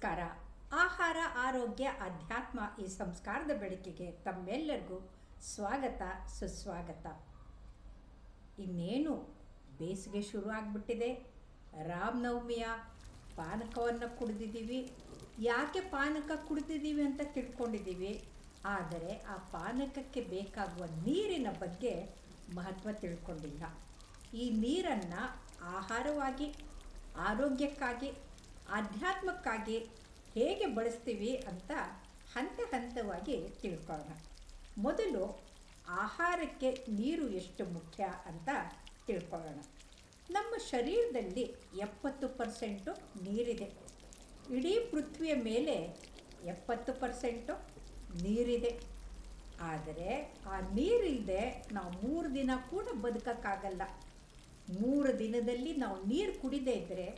ನಮಸ್ಕಾರ. ಆಹಾರ, ಆರೋಗ್ಯ, ಅಧ್ಯಾತ್ಮ ಈ ಸಂಸ್ಕಾರದ ಬೆಳಕಿಗೆ ತಮ್ಮೆಲ್ಲರಿಗೂ ಸ್ವಾಗತ, ಸುಸ್ವಾಗತ. ಇನ್ನೇನು ಬೇಸಿಗೆ ಶುರು ಆಗಿಬಿಟ್ಟಿದೆ. ರಾಮನವಮಿಯ ಪಾನಕವನ್ನು ಕುಡಿದಿದ್ದೀವಿ. ಯಾಕೆ ಪಾನಕ ಕುಡಿದಿದ್ದೀವಿ ಅಂತ ತಿಳ್ಕೊಂಡಿದ್ದೀವಿ. ಆದರೆ ಆ ಪಾನಕಕ್ಕೆ ಬೇಕಾಗುವ ನೀರಿನ ಬಗ್ಗೆ ಮಹತ್ವ ತಿಳ್ಕೊಂಡಿಲ್ಲ. ಈ ನೀರನ್ನು ಆಹಾರವಾಗಿ, ಆರೋಗ್ಯಕ್ಕಾಗಿ, ಆಧ್ಯಾತ್ಮಕ್ಕಾಗಿ ಹೇಗೆ ಬಳಸ್ತೀವಿ ಅಂತ ಹಂತ ಹಂತವಾಗಿ ತಿಳ್ಕೊಳ್ಳೋಣ. ಮೊದಲು ಆಹಾರಕ್ಕೆ ನೀರು ಎಷ್ಟು ಮುಖ್ಯ ಅಂತ ತಿಳ್ಕೊಳ್ಳೋಣ. ನಮ್ಮ ಶರೀರದಲ್ಲಿ 70% ನೀರಿದೆ. ಇಡೀ ಪೃಥ್ವಿಯ ಮೇಲೆ 70% ನೀರಿದೆ. ಆದರೆ ಆ ನೀರಿಲ್ಲದೆ ನಾವು 3 ದಿನ ಕೂಡ ಬದುಕೋಕ್ಕಾಗಲ್ಲ. 3 ದಿನದಲ್ಲಿ ನಾವು ನೀರು ಕುಡಿದೇ ಇದ್ದರೆ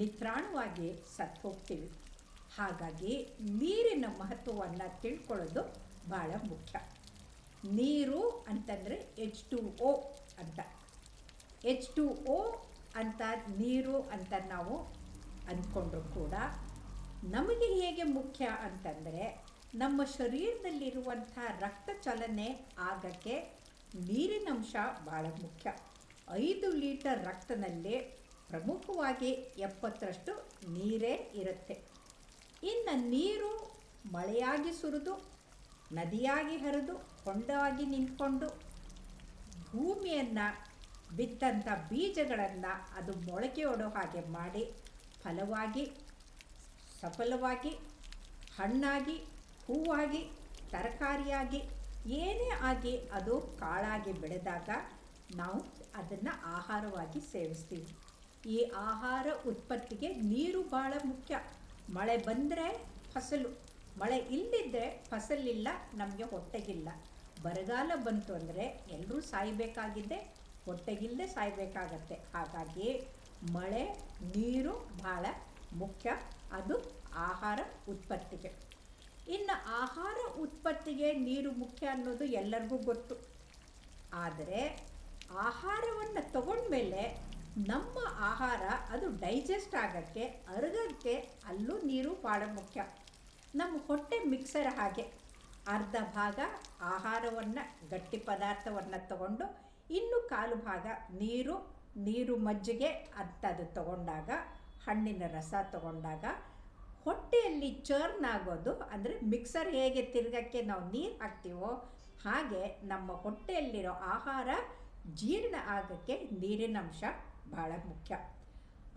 ನಿತ್ರಾಣವಾಗಿ ಸತ್ತು ಹೋಗ್ತೀವಿ. ಹಾಗಾಗಿ ನೀರಿನ ಮಹತ್ವವನ್ನು ತಿಳ್ಕೊಳ್ಳೋದು ಭಾಳ ಮುಖ್ಯ. ನೀರು ಅಂತಂದರೆ H2O ಅಂತ. H2O ಅಂತ ನೀರು ಅಂತ ನಾವು ಅಂದ್ಕೊಂಡ್ರೂ ಕೂಡ ನಮಗೆ ಹೇಗೆ ಮುಖ್ಯ ಅಂತಂದರೆ, ನಮ್ಮ ಶರೀರದಲ್ಲಿರುವಂಥ ರಕ್ತ ಚಲನೆ ಆಗೋಕ್ಕೆ ನೀರಿನಂಶ ಭಾಳ ಮುಖ್ಯ. 5 ಲೀಟರ್ ರಕ್ತದಲ್ಲಿ ಪ್ರಮುಖವಾಗಿ 70% ನೀರೇ ಇರುತ್ತೆ. ಇನ್ನು ನೀರು ಮಳೆಯಾಗಿ ಸುರಿದು, ನದಿಯಾಗಿ ಹರಿದು, ಹೊಂಡವಾಗಿ ನಿಂತ್ಕೊಂಡು ಭೂಮಿಯನ್ನು ಬಿತ್ತಂಥ ಬೀಜಗಳನ್ನು ಅದು ಮೊಳಕೆ ಒಡೋ ಹಾಗೆ ಮಾಡಿ ಫಲವಾಗಿ, ಸಫಲವಾಗಿ, ಹಣ್ಣಾಗಿ, ಹೂವಾಗಿ, ತರಕಾರಿಯಾಗಿ, ಏನೇ ಆಗಿ ಅದು ಕಾಳಾಗಿ ಬೆಳೆದಾಗ ನಾವು ಅದನ್ನು ಆಹಾರವಾಗಿ ಸೇವಿಸ್ತೀವಿ. ಈ ಆಹಾರ ಉತ್ಪತ್ತಿಗೆ ನೀರು ಭಾಳ ಮುಖ್ಯ. ಮಳೆ ಬಂದರೆ ಫಸಲು, ಮಳೆ ಇಲ್ಲದಿದ್ದರೆ ಫಸಲಿಲ್ಲ, ನಮಗೆ ಹೊಟ್ಟೆಗಿಲ್ಲ. ಬರಗಾಲ ಬಂತು ಅಂದರೆ ಎಲ್ಲರೂ ಸಾಯಬೇಕಾಗಿದ್ದೆ, ಹೊಟ್ಟೆಗಿಲ್ಲದೆ ಸಾಯಬೇಕಾಗತ್ತೆ. ಹಾಗಾಗಿ ಮಳೆ, ನೀರು ಭಾಳ ಮುಖ್ಯ. ಅದು ಆಹಾರ ಉತ್ಪತ್ತಿಗೆ. ಇನ್ನು ಆಹಾರ ಉತ್ಪತ್ತಿಗೆ ನೀರು ಮುಖ್ಯ ಅನ್ನೋದು ಎಲ್ಲರಿಗೂ ಗೊತ್ತು. ಆದರೆ ಆಹಾರವನ್ನು ತಗೊಂಡ್ಮೇಲೆ ನಮ್ಮ ಆಹಾರ ಅದು ಡೈಜೆಸ್ಟ್ ಆಗೋಕ್ಕೆ, ಅರಗೋಕ್ಕೆ ಅಲ್ಲೂ ನೀರು ಭಾಳ ಮುಖ್ಯ. ನಮ್ಮ ಹೊಟ್ಟೆ ಮಿಕ್ಸರ್ ಹಾಗೆ. ಅರ್ಧ ಭಾಗ ಆಹಾರವನ್ನು, ಗಟ್ಟಿ ಪದಾರ್ಥವನ್ನು ತಗೊಂಡು ಇನ್ನು ಕಾಲು ಭಾಗ ನೀರು ಮಜ್ಜಿಗೆ ಅಂಥದ್ದು ತಗೊಂಡಾಗ, ಹಣ್ಣಿನ ರಸ ತಗೊಂಡಾಗ ಹೊಟ್ಟೆಯಲ್ಲಿ ಚರ್ನ್ ಆಗೋದು, ಅಂದರೆ ಮಿಕ್ಸರ್ ಹೇಗೆ ತಿರ್ಗಕ್ಕೆ ನಾವು ನೀರು ಹಾಕ್ತೀವೋ ಹಾಗೆ ನಮ್ಮ ಹೊಟ್ಟೆಯಲ್ಲಿರೋ ಆಹಾರ ಜೀರ್ಣ ಆಗೋಕ್ಕೆ ನೀರಿನ ಅಂಶ ಭಾಳ ಮುಖ್ಯ.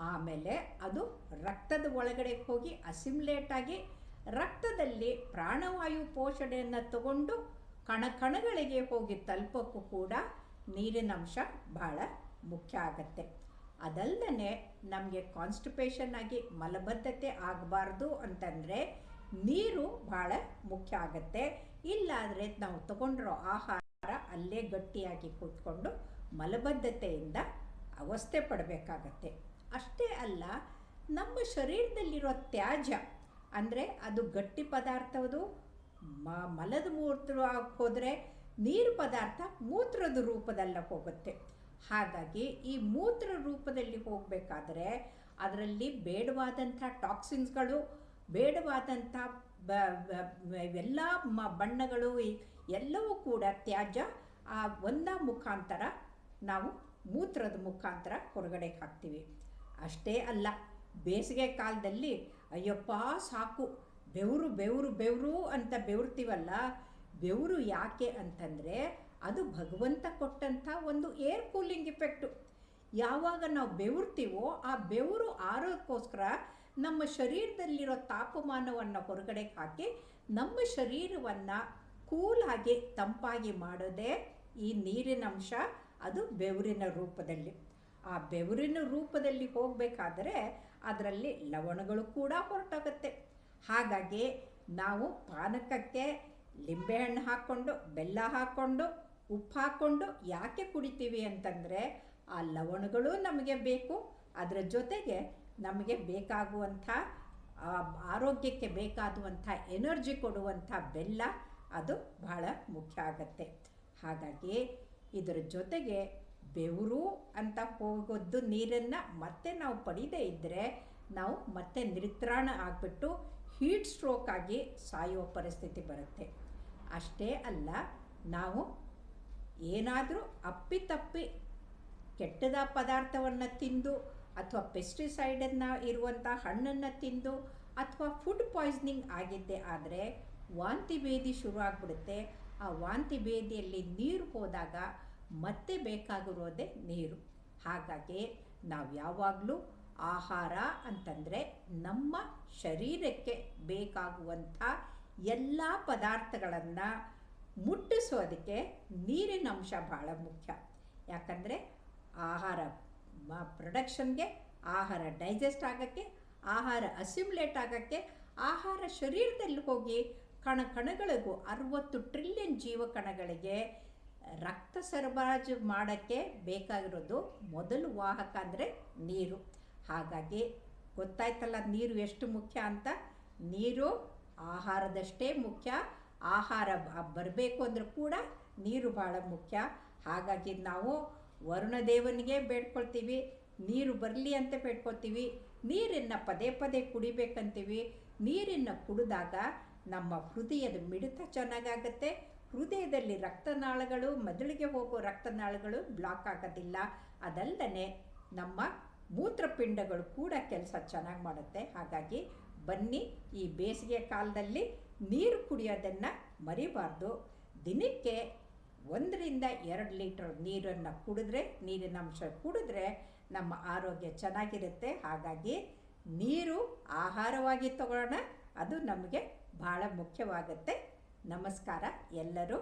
ಆಮೇಲೆ ಅದು ರಕ್ತದ ಒಳಗಡೆ ಹೋಗಿ ಅಸಿಮ್ಯುಲೇಟಾಗಿ ರಕ್ತದಲ್ಲಿ ಪ್ರಾಣವಾಯು ಪೋಷಣೆಯನ್ನು ತಗೊಂಡು ಕಣಗಳಿಗೆ ಹೋಗಿ ತಲುಪೋಕ್ಕೂ ಕೂಡ ನೀರಿನ ಅಂಶ ಭಾಳ ಮುಖ್ಯ ಆಗತ್ತೆ. ಅದಲ್ಲದೆ ನಮಗೆ ಕಾನ್ಸ್ಟಿಪೇಷನ್ ಆಗಿ ಮಲಬದ್ಧತೆ ಆಗಬಾರ್ದು ಅಂತಂದರೆ ನೀರು ಭಾಳ ಮುಖ್ಯ ಆಗತ್ತೆ. ಇಲ್ಲಾದರೆ ನಾವು ತಗೊಂಡಿರೋ ಆಹಾರ ಅಲ್ಲೇ ಗಟ್ಟಿಯಾಗಿ ಕೂತ್ಕೊಂಡು ಮಲಬದ್ಧತೆಯಿಂದ ಅವಸ್ಥೆ ಪಡಬೇಕಾಗತ್ತೆ. ಅಷ್ಟೇ ಅಲ್ಲ, ನಮ್ಮ ಶರೀರದಲ್ಲಿರೋ ತ್ಯಾಜ್ಯ, ಅಂದರೆ ಅದು ಗಟ್ಟಿ ಪದಾರ್ಥದು ಮಲದ ಮೂತ್ರ ಹೋದರೆ ನೀರು ಪದಾರ್ಥ ಮೂತ್ರದ ರೂಪದಲ್ಲ ಹೋಗುತ್ತೆ. ಹಾಗಾಗಿ ಈ ಮೂತ್ರ ರೂಪದಲ್ಲಿ ಹೋಗಬೇಕಾದ್ರೆ ಅದರಲ್ಲಿ ಬೇಡವಾದಂಥ ಟಾಕ್ಸಿನ್ಸ್ಗಳು, ಬೇಡವಾದಂಥ ಎಲ್ಲ ಬಣ್ಣಗಳು ಎಲ್ಲವೂ ಕೂಡ ತ್ಯಾಜ್ಯ ಆ ಮುಖಾಂತರ ನಾವು ಮೂತ್ರದ ಮುಖಾಂತರ ಹೊರಗಡೆ ಹಾಕ್ತೀವಿ. ಅಷ್ಟೇ ಅಲ್ಲ, ಬೇಸಿಗೆ ಕಾಲದಲ್ಲಿ ಅಯ್ಯಪ್ಪ ಸಾಕು ಬೆವರು ಬೆವರು ಬೆವರು ಅಂತ ಬೆವರ್ತೀವಲ್ಲ, ಬೆವರು ಯಾಕೆ ಅಂತಂದರೆ ಅದು ಭಗವಂತ ಕೊಟ್ಟಂಥ ಒಂದು ಏರ್ ಕೂಲಿಂಗ್ ಇಫೆಕ್ಟು. ಯಾವಾಗ ನಾವು ಬೆವರ್ತೀವೋ ಆ ಬೆವರು ಆರೋಕ್ಕೋಸ್ಕರ ನಮ್ಮ ಶರೀರದಲ್ಲಿರೋ ತಾಪಮಾನವನ್ನು ಹೊರಗಡೆ ಹಾಕಿ ನಮ್ಮ ಶರೀರವನ್ನು ಕೂಲಾಗಿ ತಂಪಾಗಿ ಮಾಡೋದೇ ಈ ನೀರಿನ ಅಂಶ. ಅದು ಬೆವರಿನ ರೂಪದಲ್ಲಿ. ಆ ಬೆವರಿನ ರೂಪದಲ್ಲಿ ಹೋಗಬೇಕಾದರೆ ಅದರಲ್ಲಿ ಲವಣಗಳು ಕೂಡ ಹೊರಟೋಗುತ್ತೆ. ಹಾಗಾಗಿ ನಾವು ಪಾನಕಕ್ಕೆ ಲಿಂಬೆಹಣ್ಣು ಹಾಕ್ಕೊಂಡು, ಬೆಲ್ಲ ಹಾಕ್ಕೊಂಡು, ಉಪ್ಪು ಹಾಕ್ಕೊಂಡು ಯಾಕೆ ಕುಡಿತೀವಿ ಅಂತಂದರೆ ಆ ಲವಣಗಳು ನಮಗೆ ಬೇಕು. ಅದರ ಜೊತೆಗೆ ನಮಗೆ ಬೇಕಾಗುವಂಥ ಆರೋಗ್ಯಕ್ಕೆ ಬೇಕಾಗುವಂಥ ಎನರ್ಜಿ ಕೊಡುವಂಥ ಬೆಲ್ಲ ಅದು ಬಹಳ ಮುಖ್ಯ ಆಗತ್ತೆ. ಹಾಗಾಗಿ ಇದರ ಜೊತೆಗೆ ಬೆವರು ಅಂತ ಹೋಗೋದು ನೀರನ್ನು ಮತ್ತೆ ನಾವು ಪಡೆಯದೇ ಇದ್ದರೆ ನಾವು ಮತ್ತೆ ನಿತ್ರಾಣ ಆಗಿಬಿಟ್ಟು ಹೀಟ್ ಸ್ಟ್ರೋಕ್ ಆಗಿ ಸಾಯುವ ಪರಿಸ್ಥಿತಿ ಬರುತ್ತೆ. ಅಷ್ಟೇ ಅಲ್ಲ, ನಾವು ಏನಾದರೂ ಅಪ್ಪಿತಪ್ಪಿ ಕೆಟ್ಟದ ಪದಾರ್ಥವನ್ನು ತಿಂದು ಅಥವಾ ಪೆಸ್ಟಿಸೈಡನ್ನು ಇರುವಂಥ ಹಣ್ಣನ್ನು ತಿಂದು ಅಥವಾ ಫುಡ್ ಪಾಯ್ಸನಿಂಗ್ ಆಗಿದ್ದೇ ಆದರೆ ವಾಂತಿ ಭೇದಿ ಶುರು ಆಗಿಬಿಡುತ್ತೆ. ಆ ವಾಂತಿ ಭೇದಿಯಲ್ಲಿ ನೀರು ಹೋದಾಗ ಮತ್ತೆ ಬೇಕಾಗಿರೋದೇ ನೀರು. ಹಾಗಾಗಿ ನಾವು ಯಾವಾಗಲೂ ಆಹಾರ ಅಂತಂದರೆ ನಮ್ಮ ಶರೀರಕ್ಕೆ ಬೇಕಾಗುವಂಥ ಎಲ್ಲ ಪದಾರ್ಥಗಳನ್ನು ಮುಟ್ಟಿಸೋದಕ್ಕೆ ನೀರಿನ ಅಂಶ ಭಾಳ ಮುಖ್ಯ. ಯಾಕಂದರೆ ಆಹಾರ ಪ್ರೊಡಕ್ಷನ್ಗೆ, ಆಹಾರ ಡೈಜೆಸ್ಟ್ ಆಗೋಕ್ಕೆ, ಆಹಾರ ಅಸ್ಯುಮ್ಯುಲೇಟ್ ಆಗೋಕ್ಕೆ, ಆಹಾರ ಶರೀರದಲ್ಲಿ ಹೋಗಿ ಕಣಗಳಿಗೂ 60 ಟ್ರಿಲಿಯನ್ ಜೀವಕಣಗಳಿಗೆ ರಕ್ತ ಸರಬರಾಜು ಮಾಡೋಕ್ಕೆ ಬೇಕಾಗಿರೋದು ಮೊದಲು ವಾಹಕ ಅಂದರೆ ನೀರು. ಹಾಗಾಗಿ ಗೊತ್ತಾಯ್ತಲ್ಲ ನೀರು ಎಷ್ಟು ಮುಖ್ಯ ಅಂತ. ನೀರು ಆಹಾರದಷ್ಟೇ ಮುಖ್ಯ. ಆಹಾರ ಬರಬೇಕು ಅಂದರೂ ಕೂಡ ನೀರು ಭಾಳ ಮುಖ್ಯ. ಹಾಗಾಗಿ ನಾವು ವರುಣದೇವನಿಗೆ ಬೇಡ್ಕೊಳ್ತೀವಿ, ನೀರು ಬರಲಿ ಅಂತ ಬೇಡ್ಕೊಳ್ತೀವಿ. ನೀರನ್ನು ಪದೇ ಪದೇ ಕುಡಿಬೇಕಂತೀವಿ. ನೀರನ್ನು ಕುಡಿದಾಗ ನಮ್ಮ ಹೃದಯದ ಮಿಡಿತ ಚೆನ್ನಾಗಾಗುತ್ತೆ. ಹೃದಯದಲ್ಲಿ ರಕ್ತನಾಳಗಳು, ಮೆದುಳಿಗೆ ಹೋಗೋ ರಕ್ತನಾಳಗಳು ಬ್ಲಾಕ್ ಆಗೋದಿಲ್ಲ. ಅದಲ್ಲದೆ ನಮ್ಮ ಮೂತ್ರಪಿಂಡಗಳು ಕೂಡ ಕೆಲಸ ಚೆನ್ನಾಗಿ ಮಾಡುತ್ತೆ. ಹಾಗಾಗಿ ಬನ್ನಿ, ಈ ಬೇಸಿಗೆ ಕಾಲದಲ್ಲಿ ನೀರು ಕುಡಿಯೋದನ್ನು ಮರಿಬಾರ್ದು. ದಿನಕ್ಕೆ 1 ರಿಂದ 2 ಲೀಟರ್ ನೀರನ್ನು ಕುಡಿದ್ರೆ, ನೀರಿನ ಅಂಶ ಕುಡಿದ್ರೆ ನಮ್ಮ ಆರೋಗ್ಯ ಚೆನ್ನಾಗಿರುತ್ತೆ. ಹಾಗಾಗಿ ನೀರು ಆಹಾರವಾಗಿ ತಗೊಳ್ಳೋಣ, ಅದು ನಮಗೆ ಭಾಳ ಮುಖ್ಯವಾಗುತ್ತೆ. ನಮಸ್ಕಾರ. ಎಲ್ಲರೂ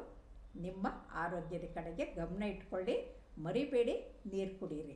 ನಿಮ್ಮ ಆರೋಗ್ಯದ ಕಡೆಗೆ ಗಮನ ಇಟ್ಕೊಳ್ಳಿ, ಮರಿಬೇಡಿ, ನೀರು ಕುಡೀರಿ.